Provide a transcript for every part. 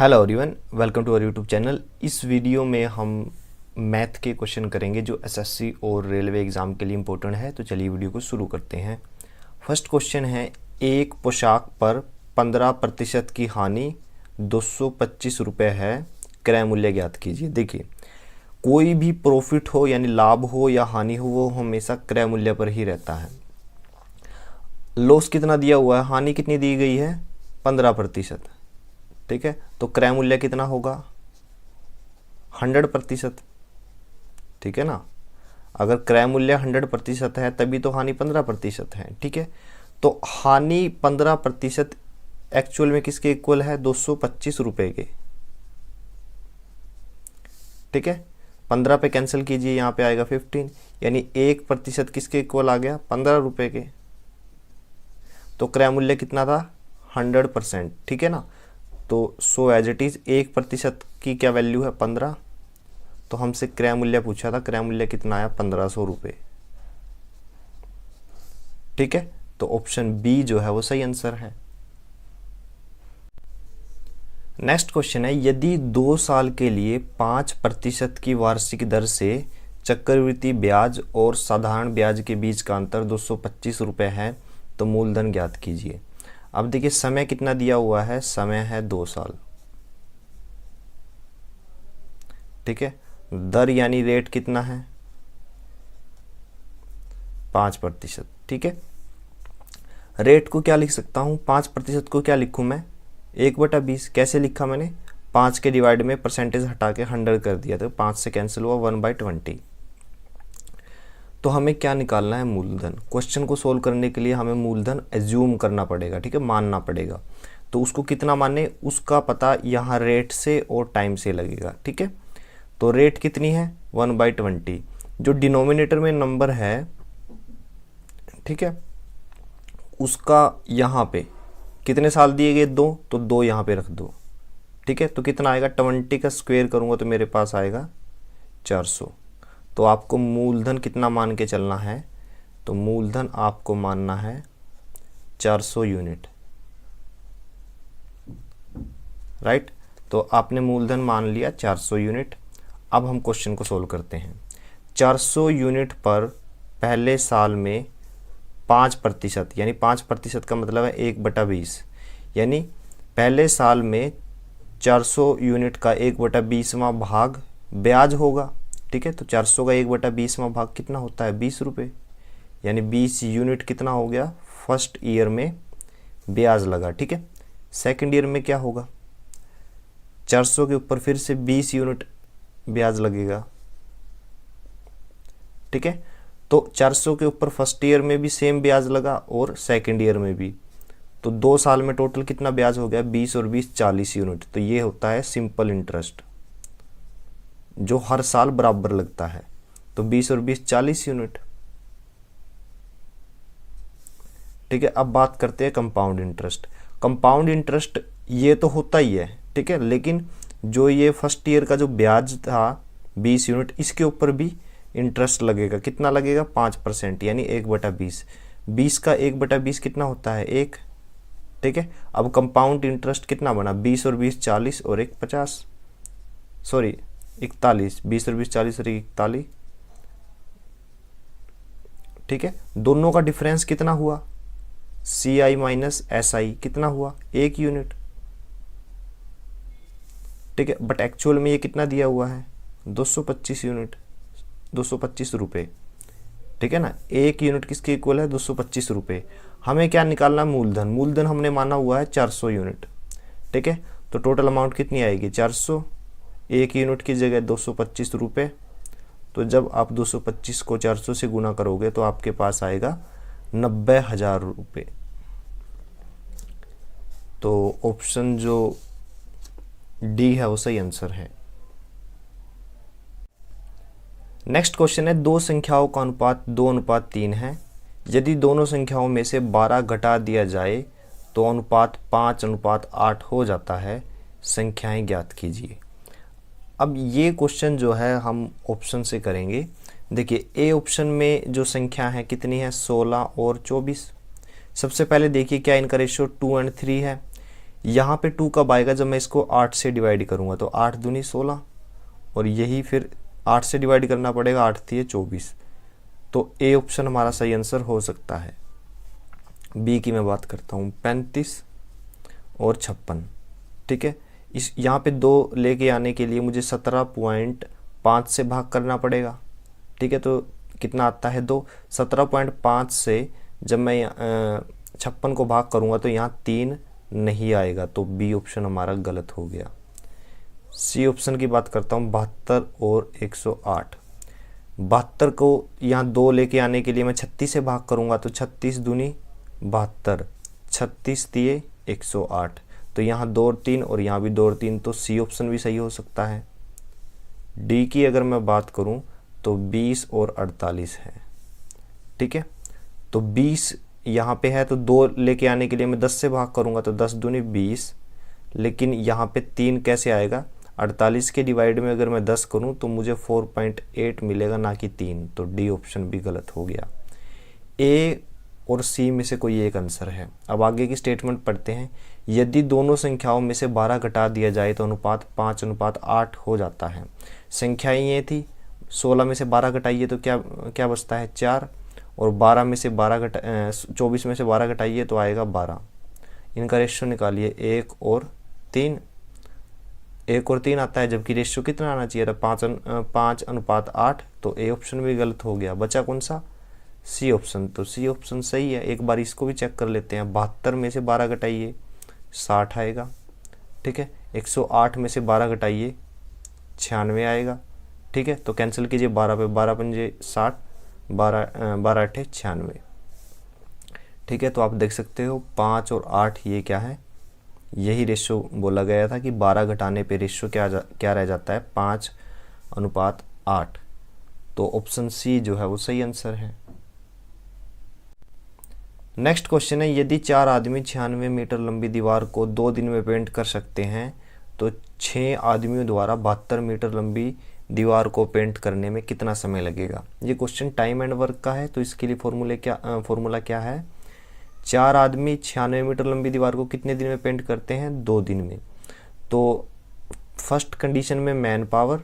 Hello everyone, welcome to our YouTube channel. इस video में हम मैथ के क्वेश्चन करेंगे जो एसएससी और रेलवे एग्ज़ाम के लिए इम्पोर्टेंट है। तो चलिए वीडियो को शुरू करते हैं। फर्स्ट क्वेश्चन है, एक पोशाक पर 15% की हानि 225 रुपये है, क्रय मूल्य ज्ञात कीजिए। देखिए, कोई भी प्रॉफिट हो यानी लाभ हो या हानि हो, वो हमेशा क्रय मूल्य पर ही रहता है। लॉस कितना दिया हुआ है, हानि कितनी दी गई है, 15%। ठीक है, तो क्रय मूल्य कितना होगा, 100%। ठीक है ना, अगर क्रय मूल्य 100% है तभी तो हानि 15% है। ठीक है, तो हानि 15% एक्चुअल में किसके इक्वल है, 225 रुपये के। ठीक है, 15 पे कैंसिल कीजिए, यहाँ पे आएगा 15, यानी 1% किसके इक्वल आ गया, 15 रुपये के। तो क्रय मूल्य कितना था, 100%। ठीक है ना, तो सो एज इट इज़ 1% की क्या वैल्यू है, 15। तो हमसे क्रय मूल्य पूछा था, क्रय मूल्य कितना आया, 1500 रुपये। ठीक है, तो ऑप्शन बी जो है वो सही आंसर है। नेक्स्ट क्वेश्चन है, यदि 2 साल के लिए 5% की वार्षिक दर से चक्रवृद्धि ब्याज और साधारण ब्याज के बीच का अंतर 225 रुपये है, तो मूलधन ज्ञात कीजिए। अब देखिए, समय कितना दिया हुआ है, समय है 2 साल। ठीक है, दर यानी रेट कितना है, 5%। ठीक है, रेट को क्या लिख सकता हूँ, 5% को क्या लिखूँ मैं, 1/20। कैसे लिखा मैंने, 5 के डिवाइड में परसेंटेज हटा के 100 कर दिया, तो 5 से कैंसिल हुआ, 1/20। तो हमें क्या निकालना है, मूलधन। क्वेश्चन को सोल्व करने के लिए हमें मूलधन एज्यूम करना पड़ेगा। ठीक है, मानना पड़ेगा। तो उसको कितना माने, उसका पता यहाँ रेट से और टाइम से लगेगा। ठीक है, तो रेट कितनी है, 1/20। जो डिनोमिनेटर में नंबर है, ठीक है, उसका यहाँ पे कितने साल दिए गए, 2, तो 2 यहाँ पे रख दो। ठीक है, तो कितना आएगा, 20 का स्क्वायर करूँगा तो मेरे पास आएगा 400। तो आपको मूलधन कितना मान के चलना है, तो मूलधन आपको मानना है 400 यूनिट। राइट, तो आपने मूलधन मान लिया 400 यूनिट। अब हम क्वेश्चन को सोल्व करते हैं। 400 यूनिट पर पहले साल में 5%, यानी 5% का मतलब है 1/20, यानी पहले साल में 400 यूनिट का 1/20वां भाग ब्याज होगा। ठीक है, तो 400 का 1/20वां भाग कितना होता है, 20 रुपये, यानी 20 यूनिट कितना हो गया, फर्स्ट ईयर में ब्याज लगा। ठीक है, सेकंड ईयर में क्या होगा, 400 के ऊपर फिर से 20 यूनिट ब्याज लगेगा। ठीक है, तो 400 के ऊपर फर्स्ट ईयर में भी सेम ब्याज लगा और सेकंड ईयर में भी, तो 2 साल में टोटल कितना ब्याज हो गया, 20 और 20 40 यूनिट। तो ये होता है सिंपल इंटरेस्ट, जो हर साल बराबर लगता है। तो 20 और 20 40 यूनिट। ठीक है, अब बात करते हैं कंपाउंड इंटरेस्ट। कंपाउंड इंटरेस्ट ये तो होता ही है, ठीक है, लेकिन जो ये फर्स्ट ईयर का जो ब्याज था 20 यूनिट, इसके ऊपर भी इंटरेस्ट लगेगा। कितना लगेगा, 5%, यानी 1/20। 20 का 1/20 कितना होता है, 1। ठीक है, अब कंपाउंड इंटरेस्ट कितना बना, 20 और 20 40 और 1 50, सॉरी 41, 20 और 20 40 और 41। ठीक है, दोनों का डिफरेंस कितना हुआ, CI माइनस SI कितना हुआ, 1 यूनिट। ठीक है, बट एक्चुअल में ये कितना दिया हुआ है, 225 यूनिट, 225 रुपये। ठीक है ना, 1 यूनिट किसके इक्वल है, 225 रुपये। हमें क्या निकालना, मूलधन। मूलधन हमने माना हुआ है 400 यूनिट। ठीक है, तो टोटल अमाउंट कितनी आएगी, 400, 1 यूनिट की जगह 225 रुपये। तो जब आप 225 को 400 से गुना करोगे तो आपके पास आएगा 90,000 रुपये। तो ऑप्शन जो डी है वो सही आंसर है। नेक्स्ट क्वेश्चन है, दो संख्याओं का अनुपात 2:3 है। यदि दोनों संख्याओं में से 12 घटा दिया जाए तो अनुपात 5:8 हो जाता है, संख्याएं ज्ञात कीजिए। अब ये क्वेश्चन जो है हम ऑप्शन से करेंगे। देखिए, ए ऑप्शन में जो संख्या है कितनी है, 16 और 24। सबसे पहले देखिए क्या इनका रेशियो 2 और 3 है, यहाँ पे 2 कब आएगा, जब मैं इसको 8 से डिवाइड करूँगा, तो 8 दूनी 16, और यही फिर 8 से डिवाइड करना पड़ेगा, 8 थी 24। तो ए ऑप्शन हमारा सही आंसर हो सकता है। बी की मैं बात करता हूँ, 35 और 56। ठीक है, इस यहाँ पे 2 लेके आने के लिए मुझे 17.5 से भाग करना पड़ेगा। ठीक है, तो कितना आता है 2, 17.5 से जब मैं 56 को भाग करूँगा तो यहाँ 3 नहीं आएगा, तो बी ऑप्शन हमारा गलत हो गया। सी ऑप्शन की बात करता हूँ, 72 और 108। 72 को यहाँ 2 लेके आने के लिए मैं 36 से भाग करूँगा, तो 36 दूनी 72, 36 दिए 108, तो यहाँ 2 और 3 और यहाँ भी 2 और 3, तो सी ऑप्शन भी सही हो सकता है। डी की अगर मैं बात करूँ तो 20 और 48 है। ठीक है, तो 20 यहाँ पे है, तो 2 लेके आने के लिए मैं 10 से भाग करूँगा, तो 10 दूनी 20, लेकिन यहाँ पे 3 कैसे आएगा, 48 के डिवाइड में अगर मैं 10 करूँ तो मुझे 4.8 मिलेगा, ना कि 3, तो डी ऑप्शन भी गलत हो गया। ए और सी में से कोई एक आंसर है। अब आगे की स्टेटमेंट पढ़ते हैं। यदि दोनों संख्याओं में से 12 घटा दिया जाए तो अनुपात 5:8 हो जाता है। संख्याएं ये थी, 16 में से 12 घटाइए तो क्या क्या बचता है, 4, और 24 में से 12 घटाइए तो आएगा 12। इनका रेशियो निकालिए, 1 और 3, 1 और 3 आता है, जबकि रेशियो कितना आना चाहिए था, 5:8, तो ए ऑप्शन भी गलत हो गया। बचा कौन सा, सी ऑप्शन, तो सी ऑप्शन सही है। एक बार इसको भी चेक कर लेते हैं। 72 में से 12 घटाइए 60 आएगा। ठीक है, 108 में से 12 घटाइए 96 आएगा। ठीक है, तो कैंसिल कीजिए 12 पे, 12 पंजे 60, 12 अठे 96। ठीक है, तो आप देख सकते हो 5 और 8 ये क्या है, यही रेशियो बोला गया था कि 12 घटाने पे रेशियो क्या रह जाता है, 5:8। तो ऑप्शन सी जो है वो सही आंसर है। नेक्स्ट क्वेश्चन है, यदि 4 आदमी 96 मीटर लंबी दीवार को 2 दिन में पेंट कर सकते हैं तो 6 आदमियों द्वारा 72 मीटर लंबी दीवार को पेंट करने में कितना समय लगेगा। ये क्वेश्चन टाइम एंड वर्क का है, तो इसके लिए फॉर्मूला क्या है, 4 आदमी 96 मीटर लंबी दीवार को कितने दिन में पेंट करते हैं, 2 दिन में। तो फर्स्ट कंडीशन में man power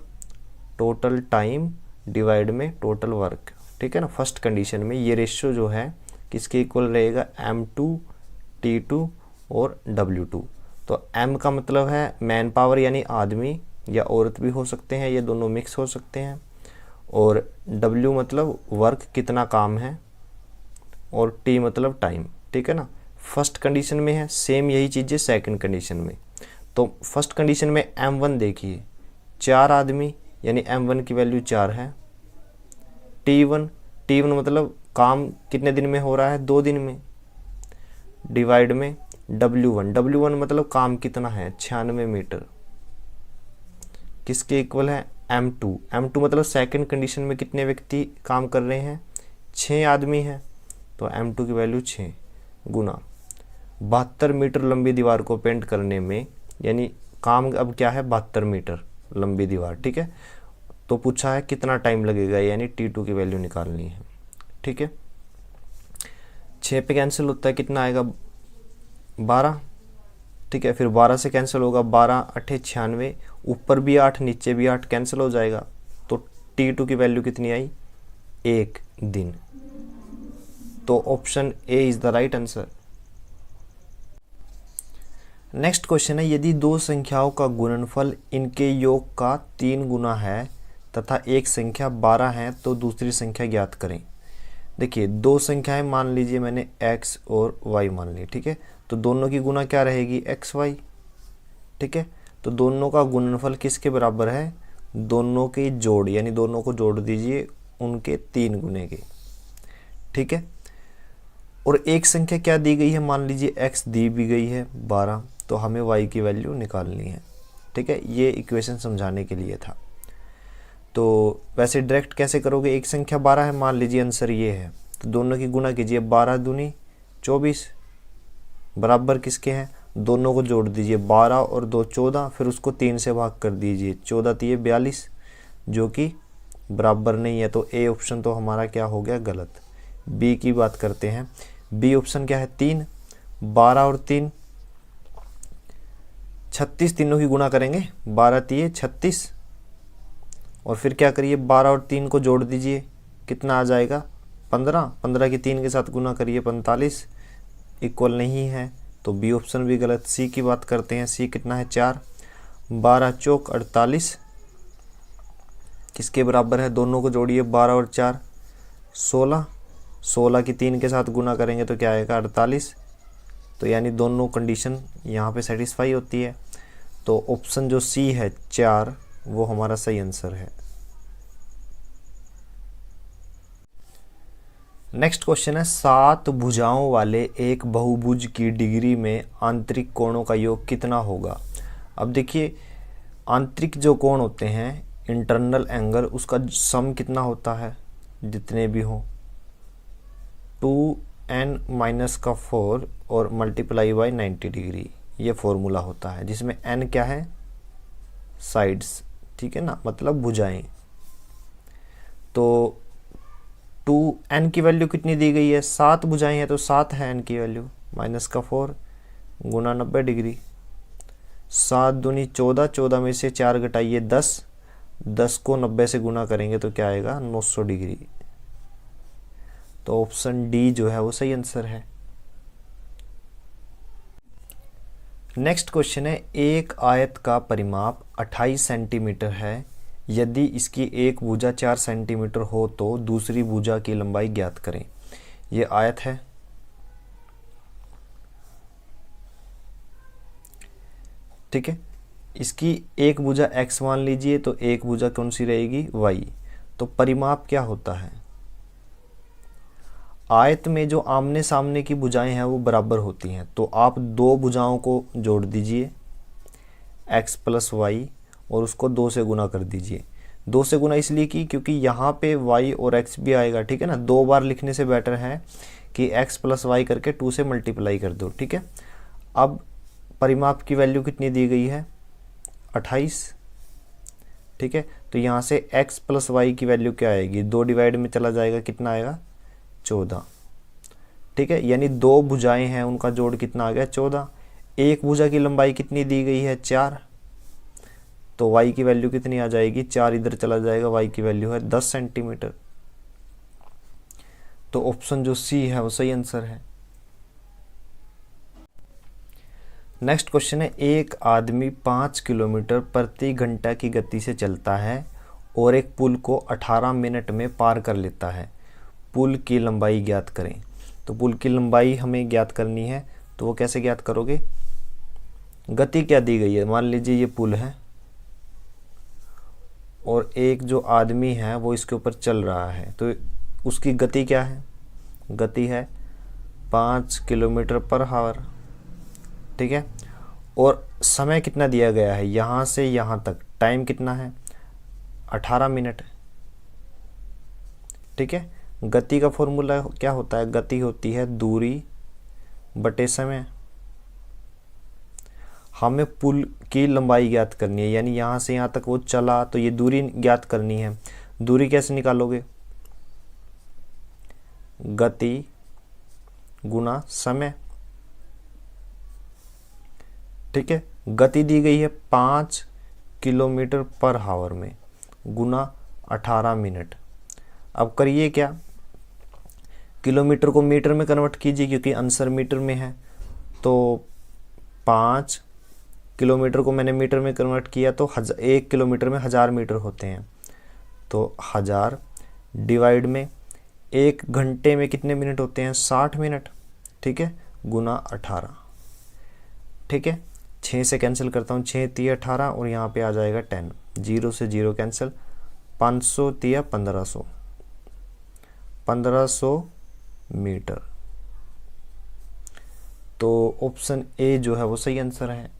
total time divide में टोटल वर्क। ठीक है ना, फर्स्ट कंडीशन में ये रेशियो जो है किसके इक्वल रहेगा, M2 T2 और W2। तो M का मतलब है मैन पावर यानी आदमी या औरत भी हो सकते हैं, ये दोनों मिक्स हो सकते हैं, और W मतलब वर्क कितना काम है, और T मतलब टाइम। ठीक है ना, फर्स्ट कंडीशन में है, सेम यही चीज़ है सेकंड कंडीशन में। तो फर्स्ट कंडीशन में M1 देखिए, 4 आदमी यानी M1 की वैल्यू 4 है। T1 मतलब काम कितने दिन में हो रहा है, 2 दिन में, डिवाइड में W1 मतलब काम कितना है, 96 मीटर, किसके इक्वल है, M2 मतलब सेकंड कंडीशन में कितने व्यक्ति काम कर रहे हैं, 6 आदमी हैं, तो M2 की वैल्यू 6 गुना 72 मीटर लंबी दीवार को पेंट करने में, यानी काम अब क्या है, 72 मीटर लंबी दीवार। ठीक है, तो पूछा है कितना टाइम लगेगा, यानी T2 की वैल्यू निकालनी है। ठीक है, 6 पे कैंसिल होता है, कितना आएगा, 12। ठीक है, फिर 12 से कैंसिल होगा, 12 अठे 96, ऊपर भी 8 नीचे भी 8 कैंसिल हो जाएगा, तो T2 की वैल्यू कितनी आई, 1 दिन। तो option A is the right answer. Next question है, यदि 2 संख्याओं का गुणनफल इनके योग का 3 गुना है तथा एक संख्या 12 है तो दूसरी संख्या ज्ञात करें। देखिए 2 संख्याएं मान लीजिए मैंने x और y मान ली। ठीक है, तो दोनों की गुना क्या रहेगी, xy। ठीक है, तो दोनों का गुणनफल किसके बराबर है, दोनों के जोड़, यानी दोनों को जोड़ दीजिए उनके 3 गुने के। ठीक है, और एक संख्या क्या दी गई है, मान लीजिए x दी भी गई है 12, तो हमें y की वैल्यू निकालनी है। ठीक है, ये इक्वेशन समझाने के लिए था। तो वैसे डायरेक्ट कैसे करोगे, एक संख्या 12 है, मान लीजिए आंसर ये है, तो दोनों की गुना कीजिए, 12 दूनी 24 बराबर किसके हैं, दोनों को जोड़ दीजिए, 12 और 2 14, फिर उसको 3 से भाग कर दीजिए, 14 3 42, जो कि बराबर नहीं है, तो ए ऑप्शन तो हमारा क्या हो गया, गलत। बी की बात करते हैं, बी ऑप्शन क्या है, 3, 12 और 3 36 तीनों की गुणा करेंगे, 12 तिये 36, और फिर क्या करिए 12 और 3 को जोड़ दीजिए, कितना आ जाएगा 15, 15 की 3 के साथ गुना करिए 45, इक्वल नहीं है तो बी ऑप्शन भी गलत। सी की बात करते हैं, सी कितना है 4, 12 चौक 48, किसके बराबर है, दोनों को जोड़िए 12 और 4 16, 16 की 3 के साथ गुना करेंगे तो क्या आएगा 48, तो यानी दोनों कंडीशन यहाँ पे सेटिस्फाई होती है, तो ऑप्शन जो सी है 4 वो हमारा सही आंसर है। नेक्स्ट क्वेश्चन है 7 भुजाओं वाले एक बहुभुज की डिग्री में आंतरिक कोणों का योग कितना होगा। अब देखिए आंतरिक जो कोण होते हैं इंटरनल एंगल, उसका सम कितना होता है, जितने भी हों 2n-4 और मल्टीप्लाई बाई 90 डिग्री, ये फॉर्मूला होता है जिसमें n क्या है, साइड्स, ठीक है ना, मतलब भुजाएं। तो 2n की वैल्यू कितनी दी गई है, 7 भुजाएं हैं तो 7 है n की वैल्यू, -4 गुना 90 डिग्री, 7 दूनी 14, 14 में से 4 घटाइए 10, 10 को 90 से गुना करेंगे तो क्या आएगा 900 डिग्री, तो ऑप्शन डी जो है वो सही आंसर है। नेक्स्ट क्वेश्चन है एक आयत का परिमाप 28 सेंटीमीटर है, यदि इसकी एक भुजा 4 सेंटीमीटर हो तो दूसरी भुजा की लंबाई ज्ञात करें। ये आयत है, ठीक है, इसकी एक भुजा x मान लीजिए तो एक भुजा कौन सी रहेगी y, तो परिमाप क्या होता है, आयत में जो आमने सामने की भुजाएं हैं वो बराबर होती हैं, तो आप दो भुजाओं को जोड़ दीजिए x + y और उसको 2 से गुना कर दीजिए। 2 से गुना इसलिए कि क्योंकि यहाँ पे y और x भी आएगा, ठीक है ना, 2 बार लिखने से बेटर है कि x + y करके 2 से मल्टीप्लाई कर दो, ठीक है। अब परिमाप की वैल्यू कितनी दी गई है 28, ठीक है, तो यहाँ से x + y की वैल्यू क्या आएगी, 2 डिवाइड में चला जाएगा, कितना आएगा 14, ठीक है, यानी 2 भुजाएं हैं उनका जोड़ कितना आ गया 14। एक भुजा की लंबाई कितनी दी गई है 4, तो y की वैल्यू कितनी आ जाएगी, 4 इधर चला जाएगा, y की वैल्यू है 10 सेंटीमीटर, तो ऑप्शन जो सी है वो सही आंसर है। नेक्स्ट क्वेश्चन है एक आदमी 5 किलोमीटर प्रति घंटा की गति से चलता है और एक पुल को 18 मिनट में पार कर लेता है, पुल की लंबाई ज्ञात करें। तो पुल की लंबाई हमें ज्ञात करनी है, तो वो कैसे ज्ञात करोगे, गति क्या दी गई है, मान लीजिए ये पुल है और एक जो आदमी है वो इसके ऊपर चल रहा है, तो उसकी गति क्या है, गति है 5 किलोमीटर पर आवर, ठीक है, और समय कितना दिया गया है, यहाँ से यहाँ तक टाइम कितना है 18 मिनट, ठीक है। गति का फॉर्मूला क्या होता है, गति होती है दूरी बटे समय। हमें पुल की लंबाई ज्ञात करनी है, यानी यहाँ से यहाँ तक वो चला तो ये दूरी ज्ञात करनी है। दूरी कैसे निकालोगे, गति गुना समय, ठीक है। गति दी गई है 5 किलोमीटर पर आवर में गुना 18 मिनट। अब करिए क्या, किलोमीटर को मीटर में कन्वर्ट कीजिए क्योंकि आंसर मीटर में है, तो 5 किलोमीटर को मैंने मीटर में कन्वर्ट किया तो 1 किलोमीटर में 1000 मीटर होते हैं, तो 1000 डिवाइड में 1 घंटे में कितने मिनट होते हैं 60 मिनट, ठीक है, गुना 18, ठीक है। 6 से कैंसिल करता हूँ, 6 3 18 और यहाँ पे आ जाएगा 10, 0 से 0 कैंसिल, 500 3 1500, 1500 मीटर, तो ऑप्शन ए जो है वो सही आंसर है।